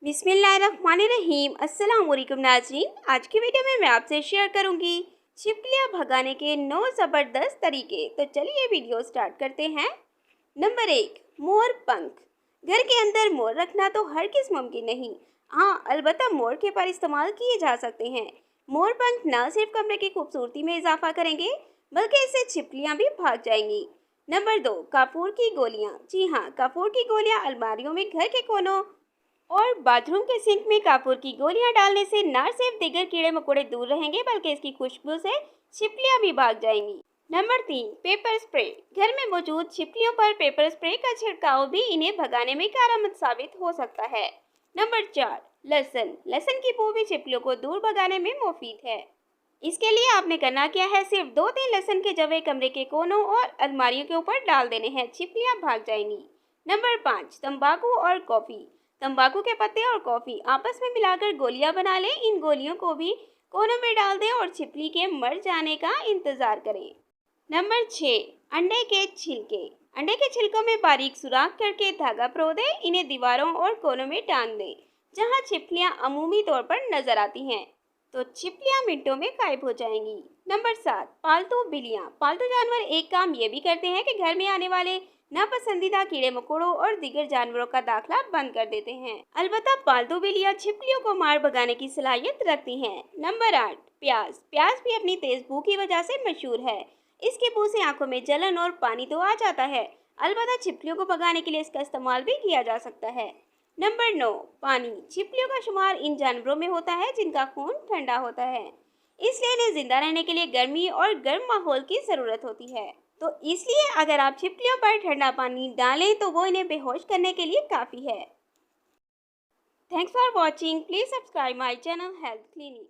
बिस्मिल्लाहिर्रहमानिर्रहीम। अस्सलाम वालेकुम नाज़रीन। आज की वीडियो में मैं आपसे शेयर करूंगी छिपकलियां भगाने के 9 ज़बरदस्त तरीके। तो चलिए वीडियो स्टार्ट करते हैं। नंबर 1, मोर पंख। घर के अंदर मोर रखना तो हर किस मुमकिन नहीं। हाँ, अलबत्ता मोर के पर इस्तेमाल किए जा सकते हैं। मोर पंख न सिर्फ कमरे की खूबसूरती में इजाफा करेंगे बल्कि इससे छिपकलियां भी भाग जाएंगी। नंबर 2, काफूर की गोलियां। जी हाँ, काफूर की गोलियां अलमारियों में, घर के कोनों और बाथरूम के सिंक में कापूर की गोलियां डालने से न सिर्फ दीगर कीड़े मकोड़े दूर रहेंगे बल्कि इसकी खुशबू से छिपकलियां भी भाग जाएंगी। Number 3, paper spray. घर में मौजूद छिपकलियों पर पेपर स्प्रे का छिड़काव भी इन्हें भगाने में कारगर साबित हो सकता है। नंबर 4, लहसुन। लहसुन की बू भी छिपकलियों को दूर भगाने में मुफीद है। इसके लिए आपने करना क्या है, सिर्फ 2-3 लहसुन के जवे कमरे के कोनों और अलमारियों के ऊपर डाल देने हैं, छिपकलियां भाग जाएंगी। नंबर 5, तंबाकू और कॉफ़ी। तंबाकू के पत्ते और कॉफ़ी आपस में मिलाकर गोलियां बना लें। इन गोलियों को भी कोनों में डाल दें और छिपकली के मर जाने का इंतज़ार करें। नंबर 6, अंडे के छिलके। अंडे के छिलकों में बारीक सुराख करके धागा परो दें। इन्हें दीवारों और कोनों में टांग दें जहां छिपकलियां अमूमी तौर पर नजर आती हैं, तो छिपकलियां मिनटों में गायब हो जाएंगी। नंबर 7, पालतू बिल्लियां। पालतू जानवर एक काम ये भी करते हैं कि घर में आने वाले नापसंदीदा कीड़े मकोड़ों और दीगर जानवरों का दाखला बंद कर देते हैं। अलबत्ता पालतू बिल्लियां छिपकलियों को मार भगाने की सलाहियत रखती हैं। नंबर 8, प्याज। प्याज भी अपनी तेज बू की वजह से मशहूर है। इसके बू से आंखों में जलन और पानी तो आ जाता है। अलबत्ता छिपकलियों को भगाने के लिए इसका इस्तेमाल भी किया जा सकता है। नंबर 9, पानी। छिपकलियों का शुमार इन जानवरों में होता है जिनका खून ठंडा होता है, इसलिए इन्हें जिंदा रहने के लिए गर्मी और गर्म माहौल की ज़रूरत होती है। तो इसलिए अगर आप छिपकलियों पर ठंडा पानी डालें तो वो इन्हें बेहोश करने के लिए काफ़ी है। Thanks for watching. Please subscribe my channel health clinic.